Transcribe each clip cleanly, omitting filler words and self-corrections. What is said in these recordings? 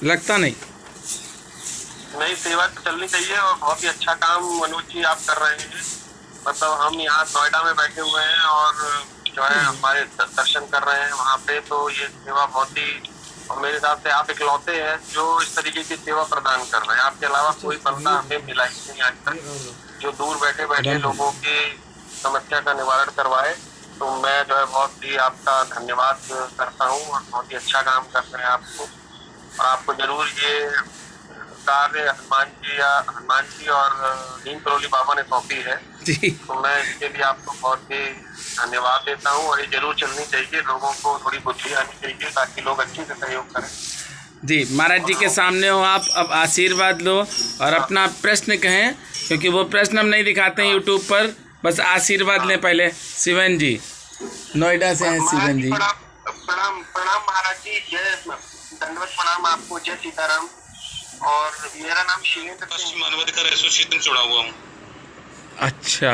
लगता नहीं। नहीं, सेवा तो चलनी चाहिए और बहुत ही अच्छा काम मनोज जी आप कर रहे हैं। मतलब हम यहाँ नोएडा में बैठे हुए हैं और जो है हमारे दर्शन कर रहे हैं वहाँ पे, तो ये सेवा बहुत ही, और मेरे हिसाब से आप इकलौते हैं जो इस तरीके की सेवा प्रदान कर रहे हैं। आपके अलावा कोई बंदा हमें मिला ही नहीं आज तक जो दूर बैठे बैठे लोगों की समस्या का निवारण करवाए। तो मैं जो है बहुत ही आपका धन्यवाद करता हूँ और बहुत ही अच्छा काम कर रहे हैं आपको, और आपको जरूर ये कार्य हनुमान जी और नीम करोली बाबा ने सौंपी है। जी तो मैं इसके लिए आपको बहुत ही धन्यवाद देता हूँ, और ये जरूर चलनी चाहिए, लोगों को थोड़ी बुद्धि आनी चाहिए ताकि लोग अच्छे से सहयोग करें। जी, महाराज जी के सामने हो आप, अब आशीर्वाद लो और अपना प्रश्न कहें, क्योंकि वो प्रश्न हम नहीं दिखाते हैं यूट्यूब पर, बस आशीर्वाद लें पहले। शिवन जी नोएडा से हैं। शिवन जी प्रणाम प्रणाम महाराज जी, जय दंडवत प्रणाम आपको, जय सीताराम। और मेरा नाम शिवेंद्र सिंह मानवाधिकार एसोसिएशन से जुड़ा हुआ हूँ। अच्छा,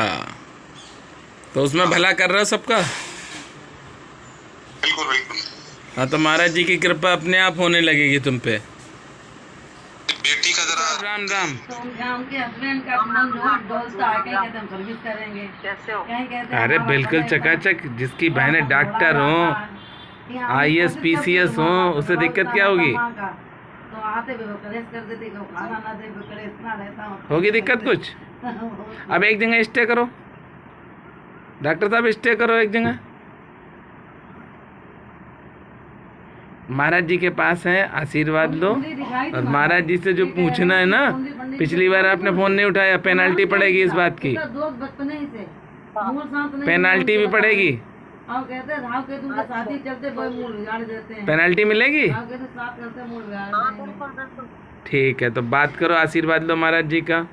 तो उसमें भला कर रहे हो सबका? बिल्कुल बिल्कुल। हाँ, तो महाराज जी की कृपा अपने आप होने लगेगी तुम पे। बेटी का जरा राम राम। तो उनके हस्बैंड का मन जो है डोलता है, कहीं कहते हम सर्विस करेंगे, कैसे हो, कहीं कहते हैं अरे बिल्कुल चकाचक, जिसकी बहनें डॉक्टर हों, IAS PCS हों, उसे दिक्कत क्या होगी? तो आते भी वो कलेश कर देते, खाना ना दे, करे इतना रहता हूँ। होगी दिक्कत कुछ? अब एक जगह स्टे करो डॉक्टर साहब, स्टे करो एक जगह। महाराज जी के पास है, आशीर्वाद लो। और महाराज जी से जो पूछना है ना, पिछली बार आपने फोन नहीं उठाया, पेनाल्टी पड़ेगी इस बात की, पेनाल्टी भी पड़ेगी, पेनाल्टी मिलेगी। ठीक है, तो बात करो, आशीर्वाद लो महाराज जी का।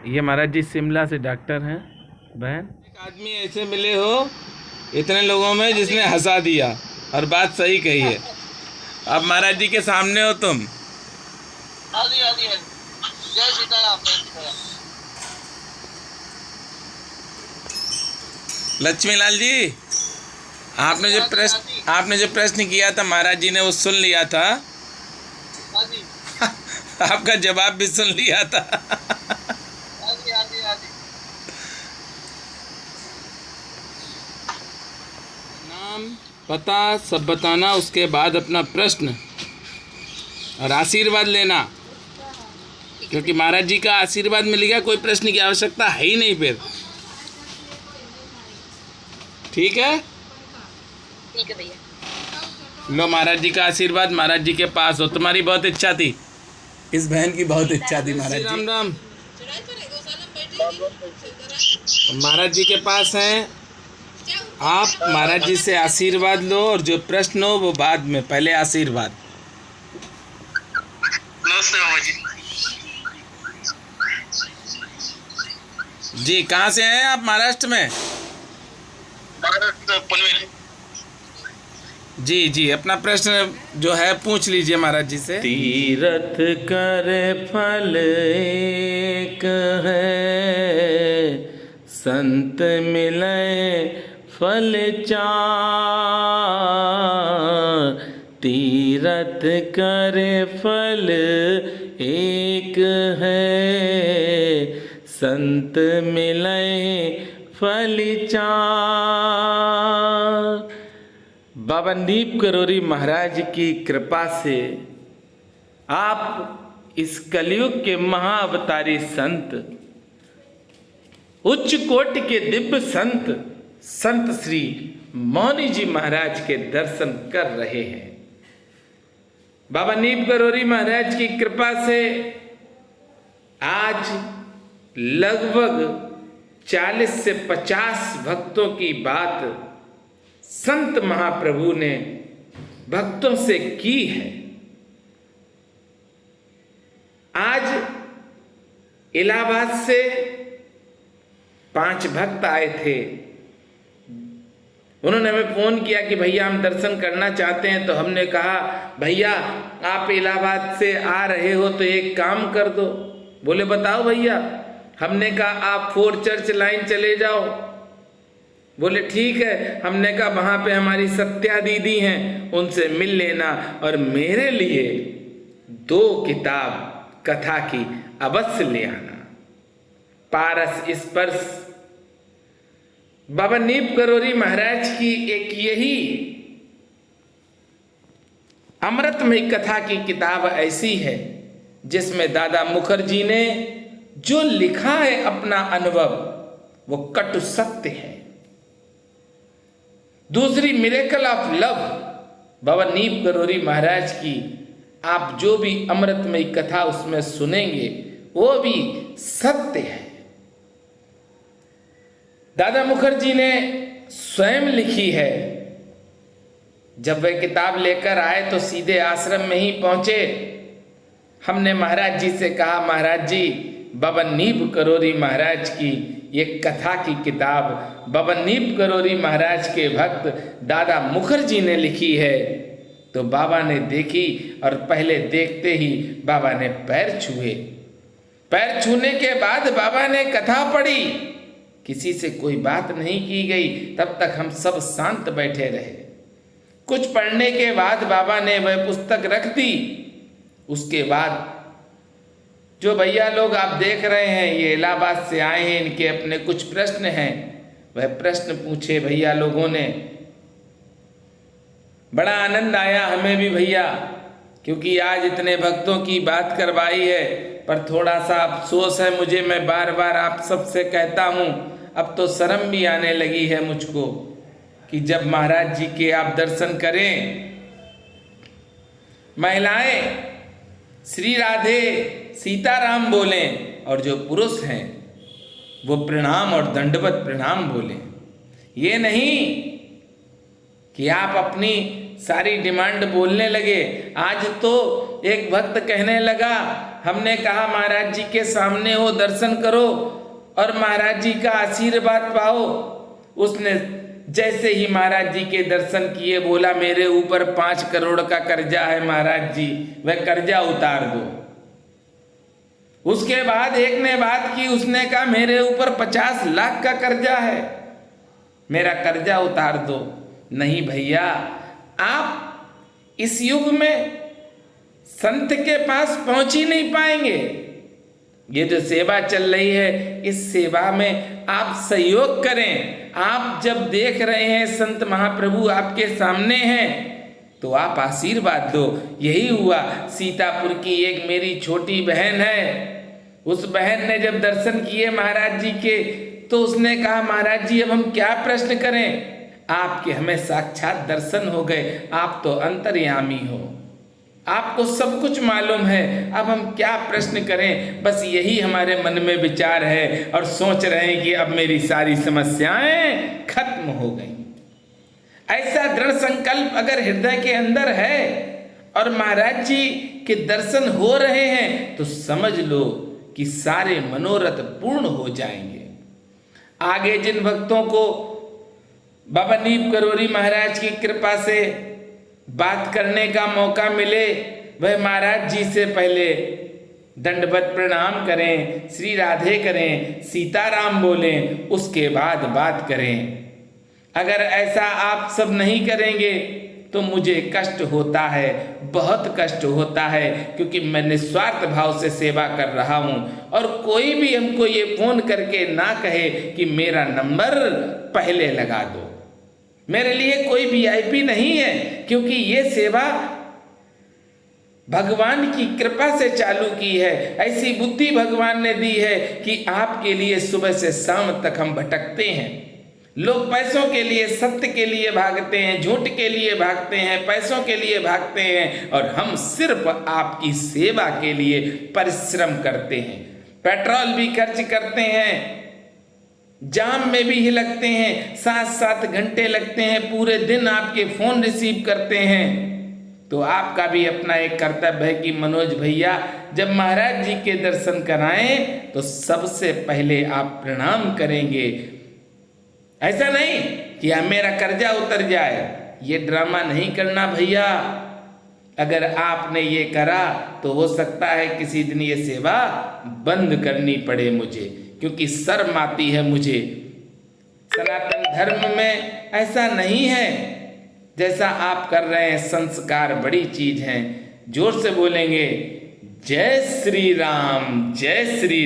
ये महाराज जी शिमला से डॉक्टर हैं बहन। एक आदमी ऐसे मिले हो इतने लोगों में जिसने हंसा दिया और बात सही कही है। अब महाराज जी के सामने हो तुम। जय सीताराम। लक्ष्मीलाल जी, आपने जो प्रश्न किया था महाराज जी ने वो सुन लिया था। आपका जवाब भी सुन लिया था। नाम पता सब बताना, उसके बाद अपना प्रश्न और आशीर्वाद लेना, क्योंकि महाराज जी का आशीर्वाद मिल गया, कोई प्रश्न की आवश्यकता है ही नहीं फिर। ठीक है? ठीक है भैया। लो महाराज जी का आशीर्वाद, महाराज जी के पास हो। तुम्हारी बहुत इच्छा थी, इस बहन की बहुत इच्छा थी महाराज जी। राम राम। महाराज जी के पास हैं आप, महाराज जी से आशीर्वाद लो और जो प्रश्न हो वो बाद में, पहले आशीर्वाद। नमस्ते बाबा जी। जी कहाँ से हैं आप? महाराष्ट्र में? महाराष्ट्र पनवेल। जी जी, अपना प्रश्न जो है पूछ लीजिए महाराज जी से। तीरथ कर फल एक है, संत मिले फल चार। तीरथ कर फल एक है, संत मिले फल चार। बाबा नीम करोली महाराज की कृपा से आप इस कलयुग के महाअवतारी संत, उच्च कोटि के दिव्य संत, संत श्री मौनी जी महाराज के दर्शन कर रहे हैं। बाबा नीम करोली महाराज की कृपा से आज लगभग 40 से 50 भक्तों की बात संत महाप्रभु ने भक्तों से की है। आज इलाहाबाद से 5 भक्त आए थे, उन्होंने हमें फ़ोन किया कि भैया हम दर्शन करना चाहते हैं। तो हमने कहा भैया आप इलाहाबाद से आ रहे हो तो एक काम कर दो। बोले बताओ भैया। हमने कहा आप 4 चर्च लाइन चले जाओ। बोले ठीक है। हमने कहा वहाँ पे हमारी सत्या दीदी हैं, उनसे मिल लेना और मेरे लिए 2 किताब कथा की अवश्य ले आना। पारस स्पर्श बाबा नीम करोरी महाराज की एक यही अमृतमयी कथा की किताब ऐसी है जिसमें दादा मुखर्जी ने जो लिखा है अपना अनुभव वो कटु सत्य है। दूसरी मिरेकल ऑफ लव बाबा नीम करोरी महाराज की आप जो भी अमृतमयी कथा उसमें सुनेंगे वो भी सत्य है। दादा मुखर्जी ने स्वयं लिखी है। जब वह किताब लेकर आए तो सीधे आश्रम में ही पहुंचे। हमने महाराज जी से कहा, महाराज जी बाबा नीम करोरी महाराज की ये कथा की किताब बाबा नीम करोरी महाराज के भक्त दादा मुखर्जी ने लिखी है। तो बाबा ने देखी और पहले देखते ही बाबा ने पैर छुए। पैर छूने के बाद बाबा ने कथा पढ़ी। किसी से कोई बात नहीं की गई। तब तक हम सब शांत बैठे रहे। कुछ पढ़ने के बाद बाबा ने वह पुस्तक रख दी। उसके बाद जो भैया लोग आप देख रहे हैं ये इलाहाबाद से आए हैं, इनके अपने कुछ प्रश्न हैं। वह प्रश्न पूछे भैया लोगों ने। बड़ा आनंद आया हमें भी भैया, क्योंकि आज इतने भक्तों की बात करवाई है। पर थोड़ा सा अफसोस है मुझे, मैं बार बार आप सबसे कहता हूँ, अब तो शर्म भी आने लगी है मुझको कि जब महाराज जी के आप दर्शन करें, महिलाएं श्री राधे सीताराम बोलें और जो पुरुष हैं वो प्रणाम और दंडवत प्रणाम बोलें। ये नहीं कि आप अपनी सारी डिमांड बोलने लगे। आज तो एक भक्त कहने लगा, हमने कहा महाराज जी के सामने हो दर्शन करो और महाराज जी का आशीर्वाद पाओ। उसने जैसे ही महाराज जी के दर्शन किए बोला, मेरे ऊपर 5 करोड़ का कर्जा है महाराज जी, वह कर्जा उतार दो। उसके बाद एक ने बात की, उसने कहा मेरे ऊपर 50 लाख का कर्जा है, मेरा कर्जा उतार दो। नहीं भैया, आप इस युग में संत के पास पहुंच ही नहीं पाएंगे। ये जो सेवा चल रही है इस सेवा में आप सहयोग करें। आप जब देख रहे हैं संत महाप्रभु आपके सामने हैं तो आप आशीर्वाद दो। यही हुआ। सीतापुर की एक मेरी छोटी बहन है, उस बहन ने जब दर्शन किए महाराज जी के तो उसने कहा, महाराज जी अब हम क्या प्रश्न करें, आपके हमें साक्षात दर्शन हो गए, आप तो अंतर्यामी हो, आपको सब कुछ मालूम है, अब हम क्या प्रश्न करें। बस यही हमारे मन में विचार है और सोच रहे हैं कि अब मेरी सारी समस्याएं खत्म हो गई। ऐसा दृढ़ संकल्प अगर हृदय के अंदर है और महाराज जी के दर्शन हो रहे हैं तो समझ लो कि सारे मनोरथ पूर्ण हो जाएंगे। आगे जिन भक्तों को बाबा नीम करोरी महाराज की कृपा से बात करने का मौका मिले, वह महाराज जी से पहले दंडवत प्रणाम करें, श्री राधे करें, सीताराम बोलें, उसके बाद बात करें। अगर ऐसा आप सब नहीं करेंगे तो मुझे कष्ट होता है, बहुत कष्ट होता है, क्योंकि मैं निस्वार्थ भाव से सेवा कर रहा हूं। और कोई भी हमको ये फोन करके ना कहे कि मेरा नंबर पहले लगा दो। मेरे लिए कोई वीआईपी नहीं है, क्योंकि ये सेवा भगवान की कृपा से चालू की है। ऐसी बुद्धि भगवान ने दी है कि आपके लिए सुबह से शाम तक हम भटकते हैं। लोग पैसों के लिए, सत्य के लिए भागते हैं, झूठ के लिए भागते हैं, पैसों के लिए भागते हैं, और हम सिर्फ आपकी सेवा के लिए परिश्रम करते हैं। पेट्रोल भी खर्च करते हैं, जाम में भी लगते हैं, 7-7 घंटे लगते हैं, पूरे दिन आपके फोन रिसीव करते हैं। तो आपका भी अपना एक कर्तव्य है कि मनोज भैया जब महाराज जी के दर्शन कराएं तो सबसे पहले आप प्रणाम करेंगे। ऐसा नहीं कि मेरा कर्जा उतर जाए, ये ड्रामा नहीं करना भैया। अगर आपने ये करा तो हो सकता है किसी दिन ये सेवा बंद करनी पड़े मुझे, क्योंकि शर्म आती है मुझे। सनातन धर्म में ऐसा नहीं है जैसा आप कर रहे हैं। संस्कार बड़ी चीज है। जोर से बोलेंगे जय श्री राम, जय श्री